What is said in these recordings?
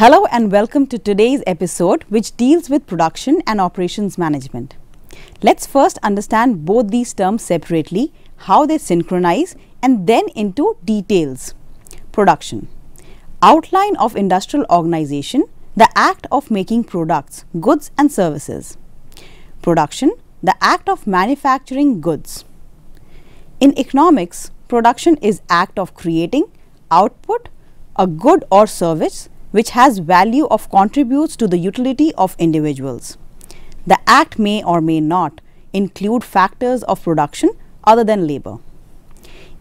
Hello and welcome to today's episode, which deals with production and operations management. Let's first understand both these terms separately, how they synchronize, and then into details. Production. Outline of industrial organization, the act of making products, goods and services. Production, the act of manufacturing goods. In economics, production is act of creating output, a good or service which has value of contributes to the utility of individuals. The act may or may not include factors of production other than labor.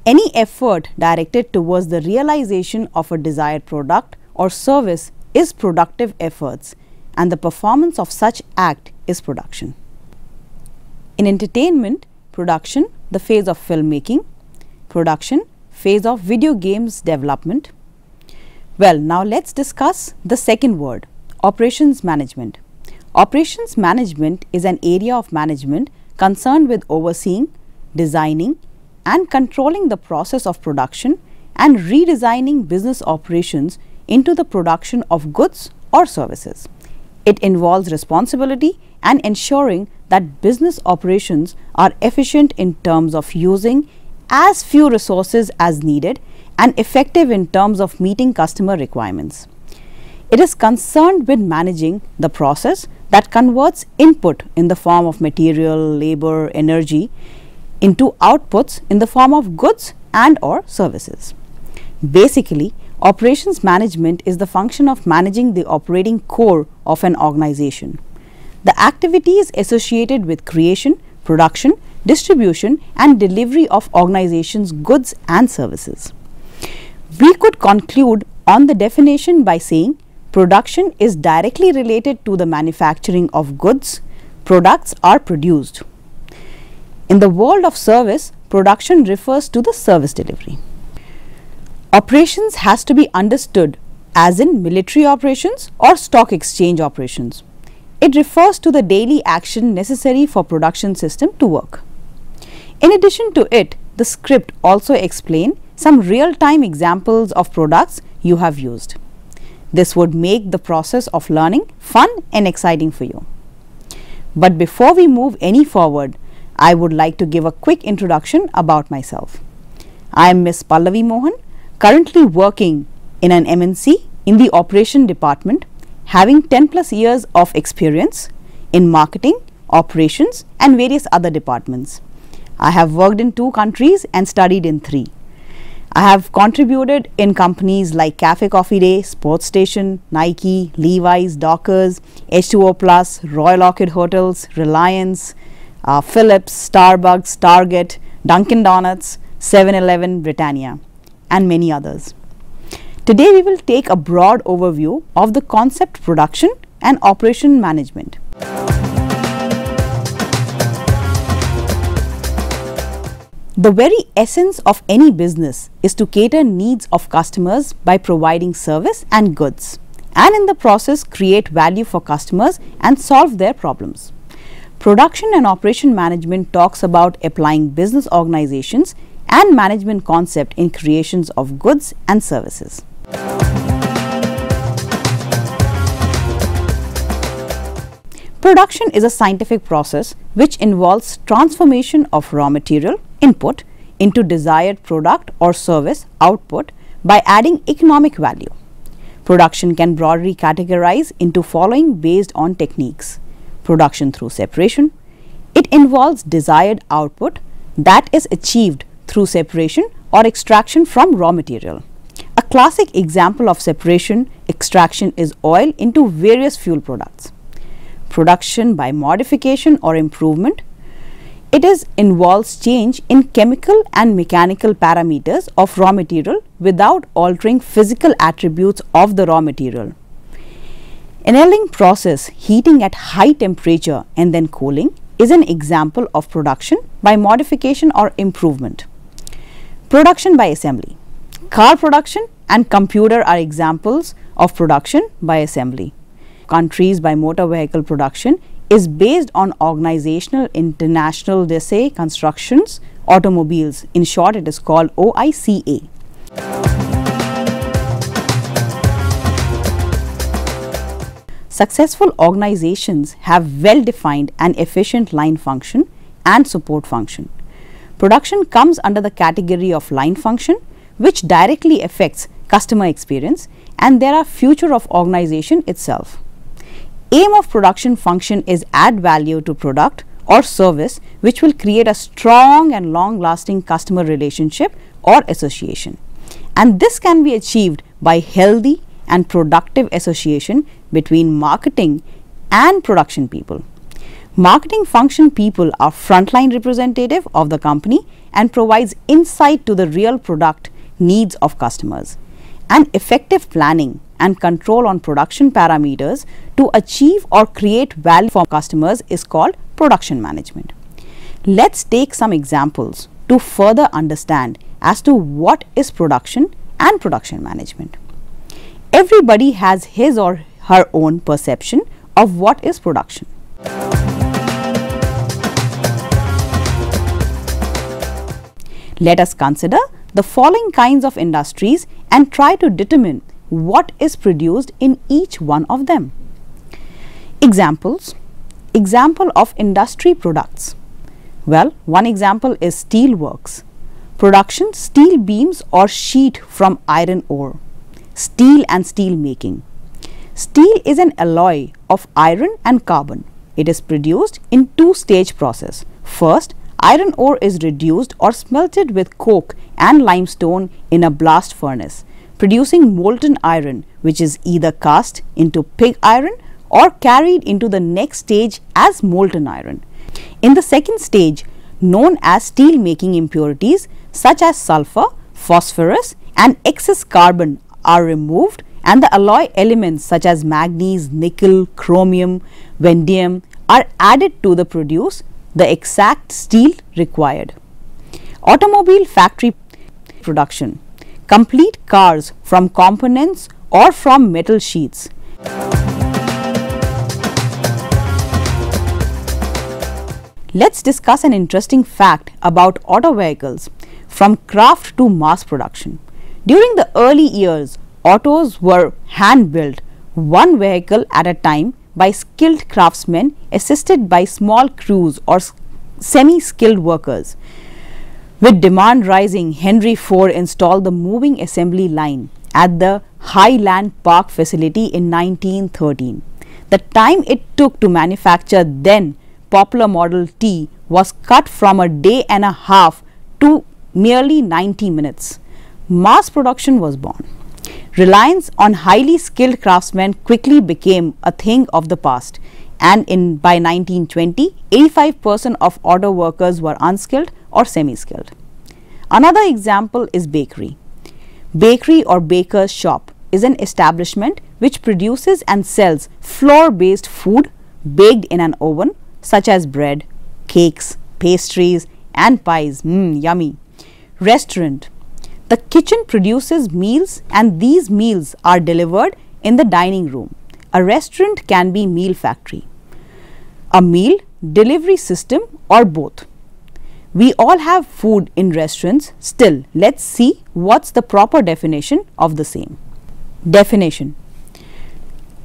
Any effort directed towards the realization of a desired product or service is productive efforts, and the performance of such act is production. In entertainment, production, the phase of filmmaking. Production, phase of video games development. Well, now let's discuss the second word, operations management. Operations management is an area of management concerned with overseeing, designing, and controlling the process of production and redesigning business operations into the production of goods or services. It involves responsibility and ensuring that business operations are efficient in terms of using as few resources as needed and effective in terms of meeting customer requirements. It is concerned with managing the process that converts input in the form of material, labor, energy into outputs in the form of goods and or services. Basically, operations management is the function of managing the operating core of an organization. The activities associated with creation, production, distribution and delivery of organizations' goods and services. We could conclude on the definition by saying production is directly related to the manufacturing of goods. Products are produced. In the world of service, production refers to the service delivery. Operations has to be understood as in military operations or stock exchange operations. It refers to the daily action necessary for production system to work. In addition to it, the script also explains some real-time examples of products you have used. This would make the process of learning fun and exciting for you. But before we move any forward, I would like to give a quick introduction about myself. I am Ms. Pallavi Mohan, currently working in an MNC in the operation department, having 10+ years of experience in marketing, operations and various other departments. I have worked in 2 countries and studied in 3. I have contributed in companies like Cafe Coffee Day, Sports Station, Nike, Levi's, Dockers, H2O+, Royal Orchid Hotels, Reliance, Philips, Starbucks, Target, Dunkin' Donuts, 7-Eleven, Britannia and many others. Today we will take a broad overview of the concept production and operation management. The very essence of any business is to cater needs of customers by providing service and goods, and in the process create value for customers and solve their problems. Production and operation management talks about applying business organizations and management concept in creations of goods and services. Production is a scientific process which involves transformation of raw material input into desired product or service output by adding economic value. Production can broadly categorize into following based on techniques. Production through separation. It involves desired output that is achieved through separation or extraction from raw material. A classic example of separation extraction is oil into various fuel products. Production by modification or improvement. It involves change in chemical and mechanical parameters of raw material without altering physical attributes of the raw material. Annealing process, heating at high temperature and then cooling, is an example of production by modification or improvement. Production by assembly. Car production and computer are examples of production by assembly. Countries by motor vehicle production is based on Organizational International d'Essai Constructions Automobiles. In short, it is called OICA. successful organizations have well-defined and efficient line function and support function. Production comes under the category of line function, which directly affects customer experience, and there are future of organization itself. Aim of production function is add value to product or service, which will create a strong and long-lasting customer relationship or association. And this can be achieved by healthy and productive association between marketing and production people. Marketing function people are frontline representative of the company and provides insight to the real product needs of customers. And effective planning and control on production parameters to achieve or create value for customers is called production management. Let's take some examples to further understand as to what is production and production management. Everybody has his or her own perception of what is production. Let us consider the following kinds of industries and try to determine what is produced in each one of them. Examples. Example of industry products. Well, one example is steel works. Production steel beams or sheet from iron ore. Steel and steel making. Steel is an alloy of iron and carbon. It is produced in two-stage process. First, iron ore is reduced or smelted with coke and limestone in a blast furnace, producing molten iron, which is either cast into pig iron or carried into the next stage as molten iron. In the second stage, known as steel making, impurities such as sulfur, phosphorus and excess carbon are removed, and the alloy elements such as manganese, nickel, chromium, vanadium are added to produce the exact steel required. Automobile factory production. Complete cars from components or from metal sheets. Let's discuss an interesting fact about auto vehicles from craft to mass production. During the early years, autos were hand-built, one vehicle at a time, by skilled craftsmen assisted by small crews or semi-skilled workers. With demand rising, Henry Ford installed the moving assembly line at the Highland Park facility in 1913. The time it took to manufacture then popular Model T was cut from a day and a half to merely 90 minutes. Mass production was born. Reliance on highly skilled craftsmen quickly became a thing of the past, and by 1920, 85% of auto workers were unskilled or semi-skilled. Another example is bakery. Bakery or baker's shop is an establishment which produces and sells flour-based food baked in an oven, such as bread, cakes, pastries and pies. Yummy. Restaurant. The kitchen produces meals and these meals are delivered in the dining room. A restaurant can be meal factory, a meal delivery system or both. We all have food in restaurants. Still, let's see what's the proper definition of the same. Definition.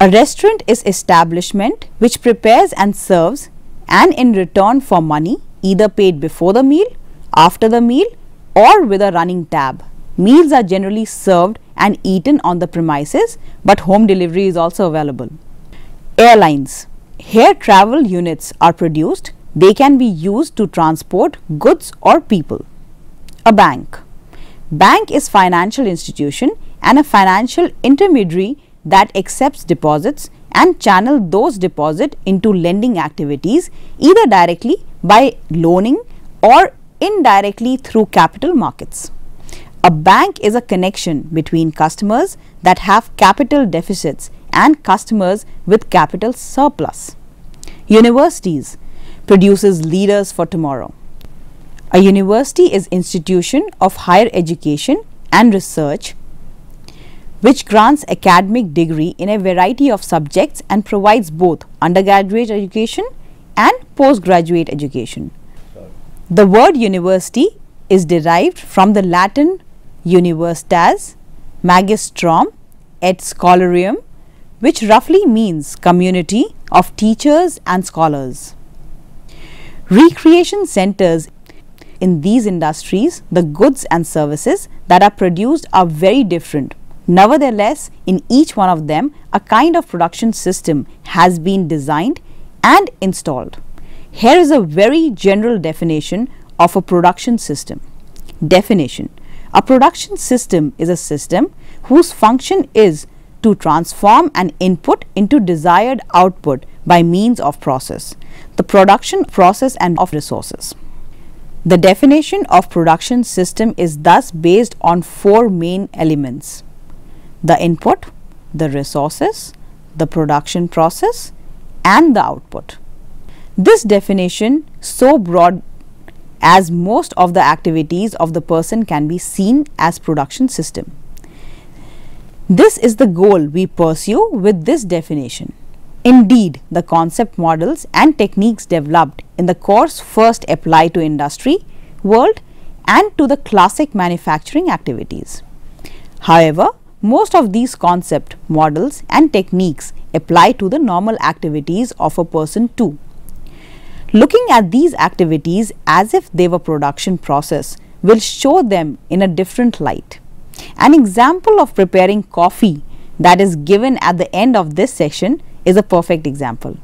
A restaurant is establishment which prepares and serves, and in return for money either paid before the meal, after the meal or with a running tab. Meals are generally served and eaten on the premises, but home delivery is also available. Airlines. Here travel units are produced. They can be used to transport goods or people. A bank. Bank is financial institution and a financial intermediary that accepts deposits and channel those deposits into lending activities, either directly by loaning or indirectly through capital markets. A bank is a connection between customers that have capital deficits and customers with capital surplus. Universities produces leaders for tomorrow. A university is institution of higher education and research which grants academic degree in a variety of subjects and provides both undergraduate education and postgraduate education. The word university is derived from the Latin universitas, magistrum et scholarium, which roughly means community of teachers and scholars. Recreation centers. In these industries, the goods and services that are produced are very different. Nevertheless, in each one of them, a kind of production system has been designed and installed. Here is a very general definition of a production system. Definition: a production system is a system whose function is to transform an input into desired output by means of process, the production process and of resources. The definition of production system is thus based on four main elements: the input, the resources, the production process, and the output. This definition, so broad as most of the activities of the person, can be seen as production system. This is the goal we pursue with this definition. Indeed, the concept models and techniques developed in the course first apply to industry, world, and to the classic manufacturing activities. However, most of these concept models and techniques apply to the normal activities of a person too. Looking at these activities as if they were production process will show them in a different light. An example of preparing coffee that is given at the end of this section is a perfect example.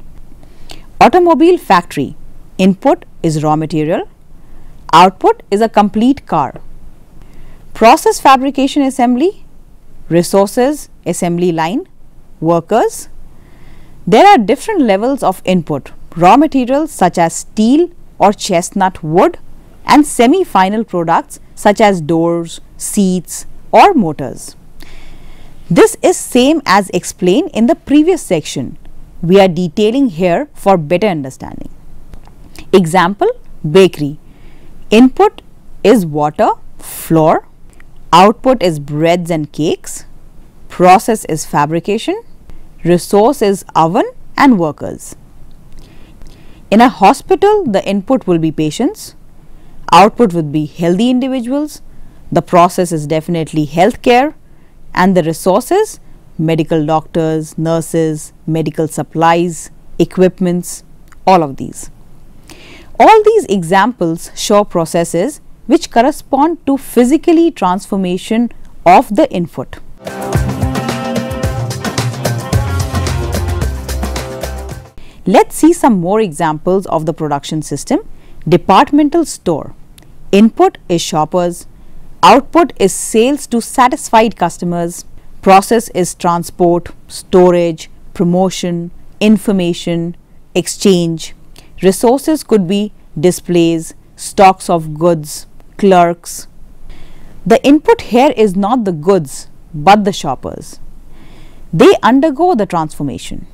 Automobile factory. Input is raw material. Output is a complete car. Process fabrication assembly. Resources assembly line. Workers. There are different levels of input. Raw materials such as steel or chestnut wood, and semi-final products such as doors, seats, or motors. This is same as explained in the previous section. We are detailing here for better understanding. Example: bakery. Input is water, flour. Output is breads and cakes. Process is fabrication. Resource is oven and workers. In a hospital, the input will be patients. Output would be healthy individuals. The process is definitely healthcare, and the resources: medical doctors, nurses, medical supplies, equipments, all of these. All these examples show processes which correspond to physically transformation of the input. Let's see some more examples of the production system. Departmental store. Input is shoppers. Output is sales to satisfied customers. Process is transport, storage, promotion, information, exchange. Resources could be displays, stocks of goods, clerks. The input here is not the goods but the shoppers. They undergo the transformation.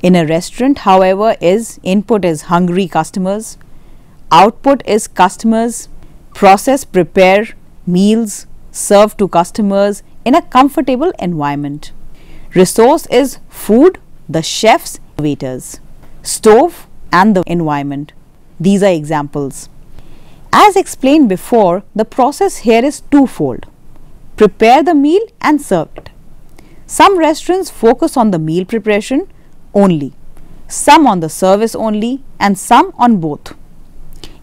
In a restaurant, however, input is hungry customers. Output is customers. Process prepare meals served to customers in a comfortable environment. Resource is food, the chefs, waiters. Stove and the environment. These are examples. As explained before, the process here is twofold: prepare the meal and serve it. Some restaurants focus on the meal preparation only, some on the service only, and some on both.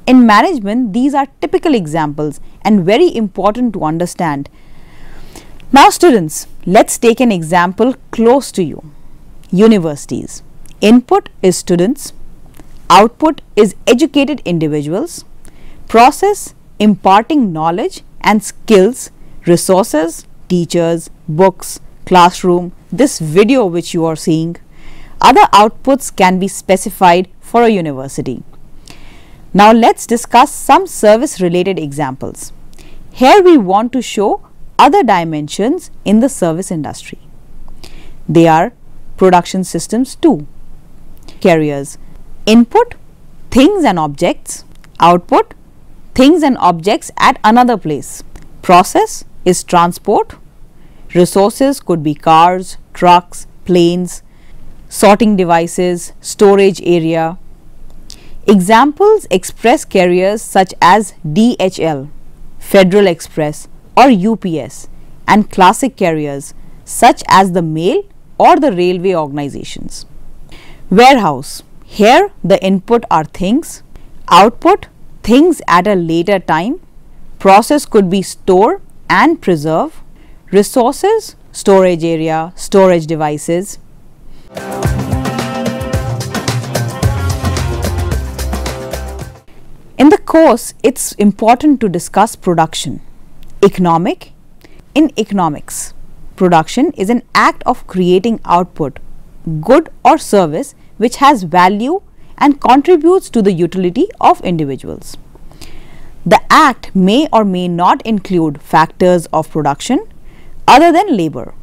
In management, these are typical examples and very important to understand. Now students, let's take an example close to you. Universities. Input is students. Output is educated individuals. Process imparting knowledge and skills. Resources, teachers, books, classroom, this video which you are seeing. Other outputs can be specified for a university. Now let's discuss some service related examples. Here we want to show other dimensions in the service industry. They are production systems too. Carriers. Input, things and objects. Output, things and objects at another place. Process is transport. Resources could be cars, trucks, planes, sorting devices, storage area. Examples: express carriers such as DHL, Federal Express or UPS, and classic carriers such as the mail or the railway organizations. Warehouse. Here the input are things, output things at a later time, process could be store and preserve, resources storage area, storage devices. In the course, it's important to discuss production. Economic. In economics, production is an act of creating output, good or service which has value and contributes to the utility of individuals. The act may or may not include factors of production other than labor.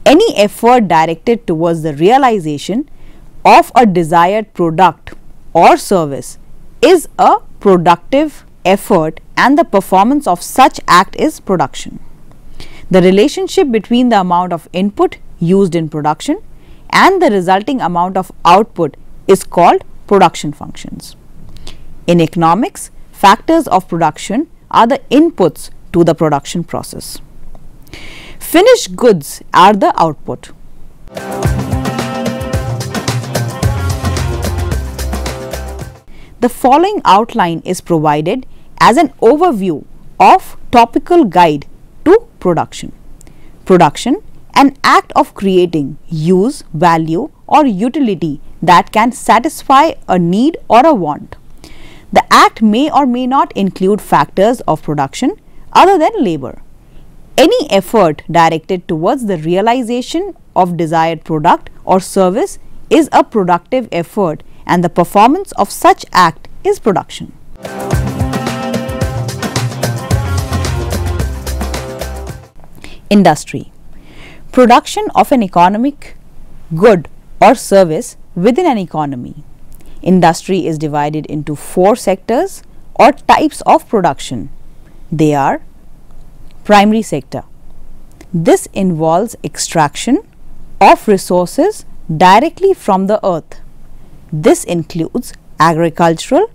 Any effort directed towards the realization of a desired product or service is a productive effort, and the performance of such act is production. The relationship between the amount of input used in production and the resulting amount of output is called production functions. In economics, factors of production are the inputs to the production process. Finished goods are the output. The following outline is provided as an overview of topical guide to production. Production, an act of creating use, value or utility that can satisfy a need or a want. The act may or may not include factors of production other than labor. Any effort directed towards the realization of desired product or service is a productive effort, and the performance of such act is production. Industry. Production of an economic good or service within an economy. Industry is divided into 4 sectors or types of production. They are: primary sector. This involves extraction of resources directly from the earth. This includes agricultural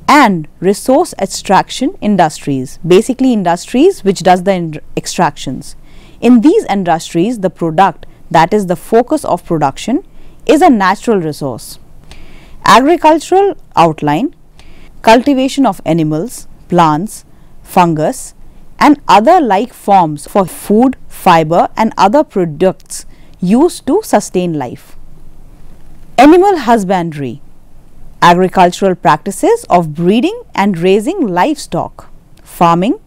and resource extraction industries, basically industries which does the extractions. In these industries, the product that is the focus of production is a natural resource. Agricultural outline: cultivation of animals, plants, fungus and other like forms for food, fiber and other products used to sustain life. Animal husbandry: agricultural practices of breeding and raising livestock. Farming: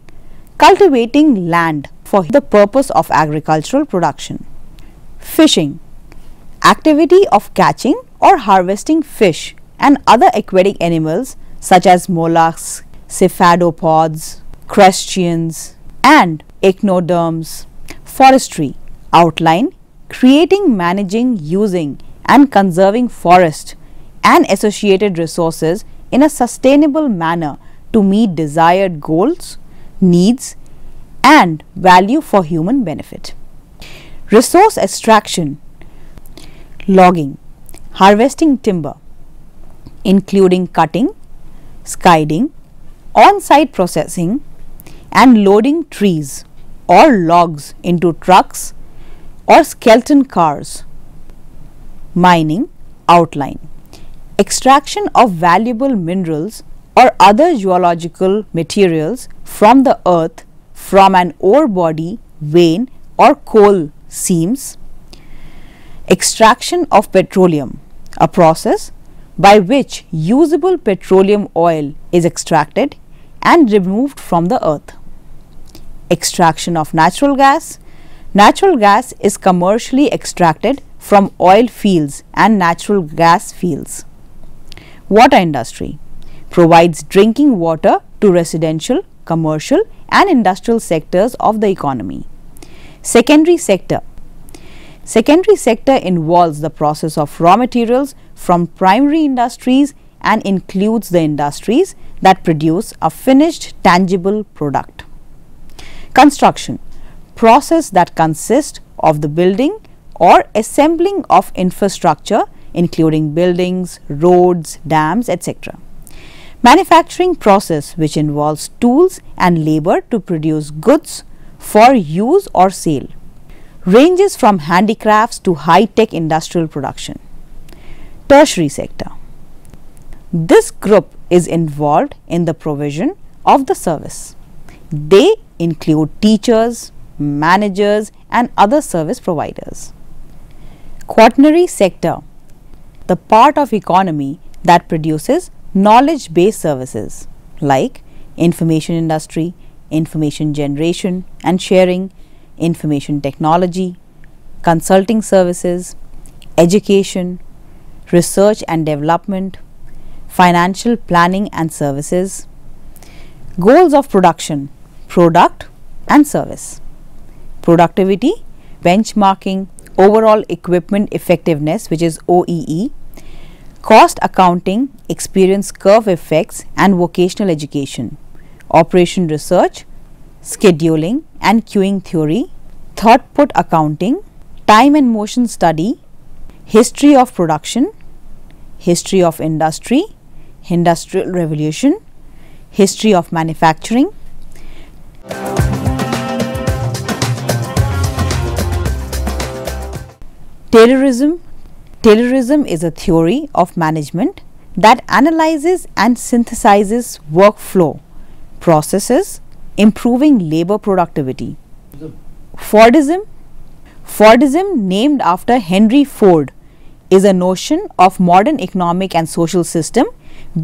cultivating land for the purpose of agricultural production. Fishing: activity of catching or harvesting fish and other aquatic animals such as mollusks, cephalopods, crustaceans and echinoderms. Forestry outline: creating, managing, using and conserving forest and associated resources in a sustainable manner to meet desired goals, needs and value for human benefit. Resource extraction: logging, harvesting timber, including cutting, skiding, on-site processing and loading trees or logs into trucks or skeleton cars. Mining outline: extraction of valuable minerals or other geological materials from the earth from an ore body, vein or coal seams. Extraction of petroleum: a process by which usable petroleum oil is extracted and removed from the earth. Extraction of natural gas: natural gas is commercially extracted from oil fields and natural gas fields. Water industry provides drinking water to residential, commercial and industrial sectors of the economy. Secondary sector: secondary sector involves the process of raw materials from primary industries and includes the industries that produce a finished tangible product. Construction: process that consists of the building or assembling of infrastructure including buildings, roads, dams, etc. Manufacturing process which involves tools and labor to produce goods for use or sale. ranges from handicrafts to high-tech industrial production. Tertiary sector. This group is involved in the provision of the service. They include teachers, managers and other service providers. Quaternary sector, the part of economy that produces knowledge-based services like information industry, information generation and sharing, information technology, consulting services, education, research and development, financial planning and services. Goals of production, product and service. Productivity, benchmarking, overall equipment effectiveness, which is OEE, cost accounting, experience curve effects and vocational education, operation research, scheduling and queuing theory, throughput accounting, time and motion study, history of production, history of industry, industrial revolution, history of manufacturing. Taylorism. Taylorism is a theory of management that analyzes and synthesizes workflow processes, improving labor productivity. Fordism. Fordism, named after Henry Ford, is a notion of modern economic and social system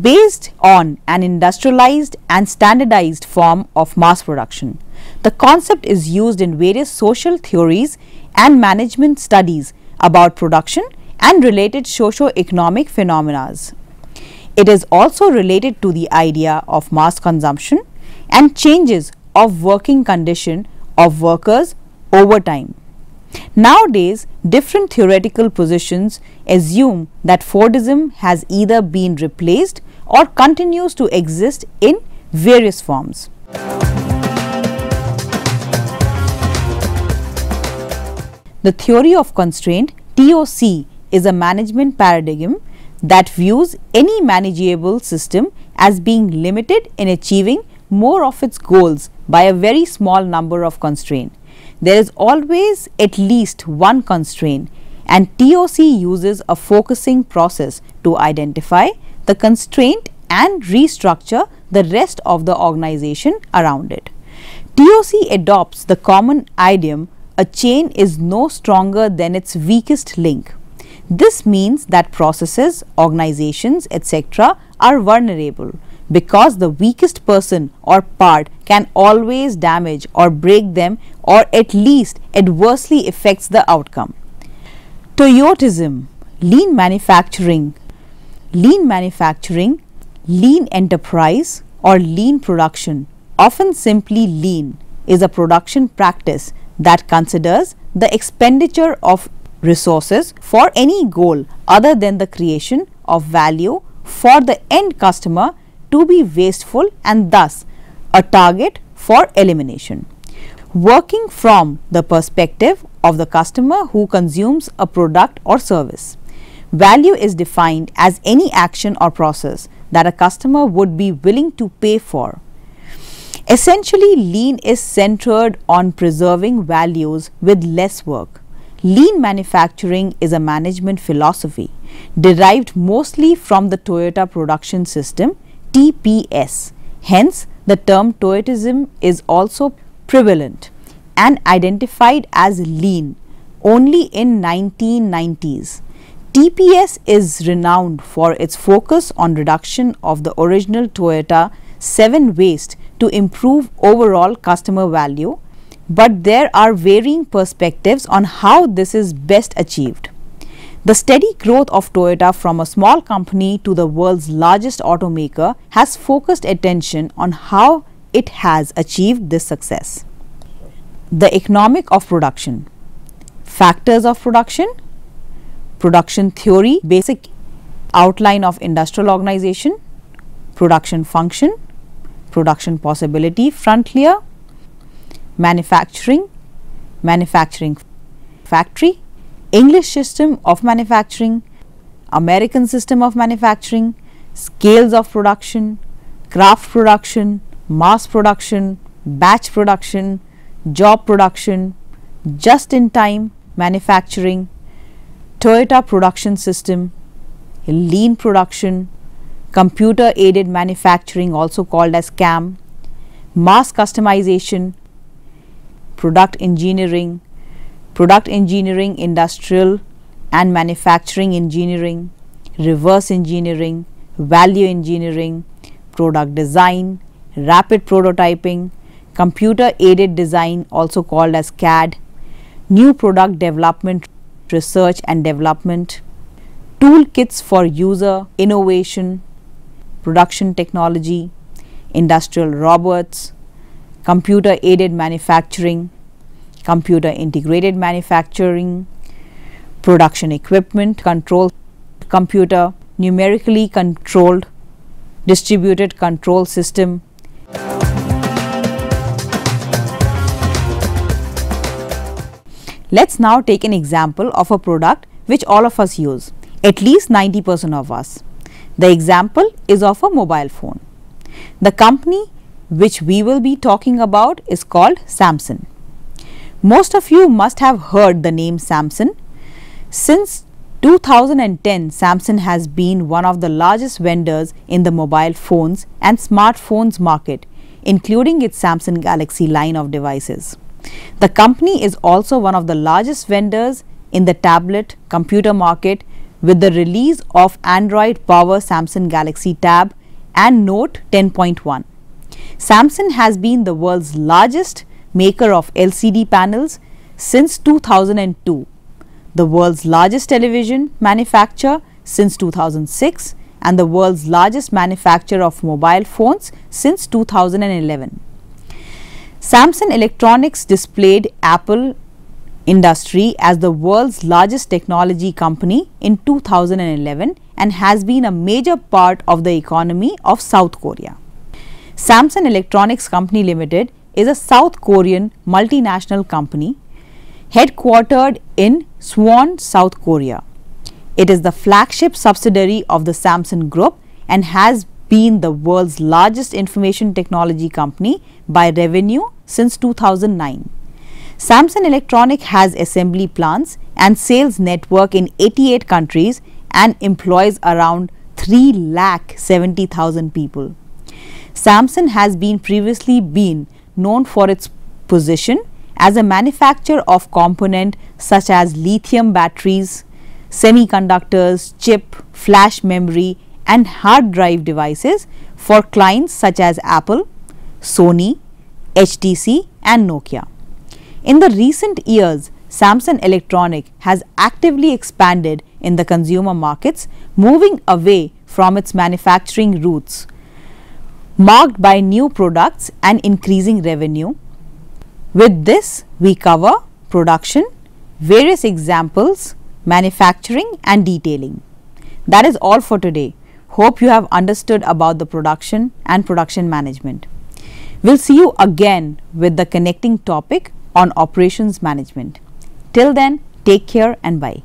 based on an industrialized and standardized form of mass production. The concept is used in various social theories and management studies about production and related socio-economic phenomena. It is also related to the idea of mass consumption and changes of working condition of workers over time. Nowadays, different theoretical positions assume that Fordism has either been replaced or continues to exist in various forms. The theory of constraint, TOC, is a management paradigm that views any manageable system as being limited in achieving more of its goals by a very small number of constraints. There is always at least one constraint, and TOC uses a focusing process to identify the constraint and restructure the rest of the organization around it. TOC adopts the common idiom, a chain is no stronger than its weakest link. This means that processes, organizations, etc. are vulnerable because the weakest person or part can always damage or break them, or at least adversely affects the outcome. Toyotism, lean manufacturing, lean enterprise or lean production, often simply lean, is a production practice that considers the expenditure of resources for any goal other than the creation of value for the end customer to be wasteful and thus a target for elimination. Working from the perspective of the customer who consumes a product or service. Value is defined as any action or process that a customer would be willing to pay for. Essentially, lean is centered on preserving values with less work. Lean manufacturing is a management philosophy derived mostly from the Toyota production system, TPS. Hence, the term Toyotism is also prevalent and identified as lean only in 1990s. TPS is renowned for its focus on reduction of the original Toyota 7 waste to improve overall customer value, but there are varying perspectives on how this is best achieved. The steady growth of Toyota from a small company to the world's largest automaker has focused attention on how it has achieved this success. The economic of production. Factors of production. Production theory, basic outline of industrial organization. Production function. Production possibility, frontier. Manufacturing, manufacturing factory, English system of manufacturing, American system of manufacturing, scales of production, craft production, mass production, batch production, job production, just-in-time manufacturing, Toyota production system, lean production, computer aided manufacturing also called as CAM, mass customization, product engineering, industrial and manufacturing engineering, reverse engineering, value engineering, product design, rapid prototyping, computer aided design also called as CAD, new product development, research and development, toolkits for user innovation, production technology, industrial robots, computer aided manufacturing, computer integrated manufacturing, production equipment control, computer numerically controlled distributed control system. Let's now take an example of a product which all of us use, at least 90% of us. The example is of a mobile phone. The company which we will be talking about is called Samsung. Most of you must have heard the name Samsung. Since 2010, Samsung has been one of the largest vendors in the mobile phones and smartphones market, including its Samsung Galaxy line of devices. The company is also one of the largest vendors in the tablet computer market with the release of Android Power Samsung Galaxy Tab and Note 10.1. Samsung has been the world's largest maker of LCD panels since 2002, the world's largest television manufacturer since 2006, and the world's largest manufacturer of mobile phones since 2011. Samsung Electronics displayed Apple industry as the world's largest technology company in 2011 and has been a major part of the economy of South Korea. Samsung Electronics Company Limited is a South Korean multinational company headquartered in Suwon, South Korea. It is the flagship subsidiary of the Samsung Group and has been the world's largest information technology company by revenue since 2009. Samsung Electronics has assembly plants and sales network in 88 countries and employs around 3,70,000 people. Samsung has previously been known for its position as a manufacturer of components such as lithium batteries, semiconductors, chip, flash memory and hard drive devices for clients such as Apple, Sony, HTC and Nokia. In the recent years, Samsung Electronics has actively expanded in the consumer markets, moving away from its manufacturing roots, marked by new products and increasing revenue. With this, we cover production, various examples, manufacturing and detailing. That is all for today. Hope you have understood about the production and production management. We'll see you again with the connecting topic on operations management. Till then, take care and bye.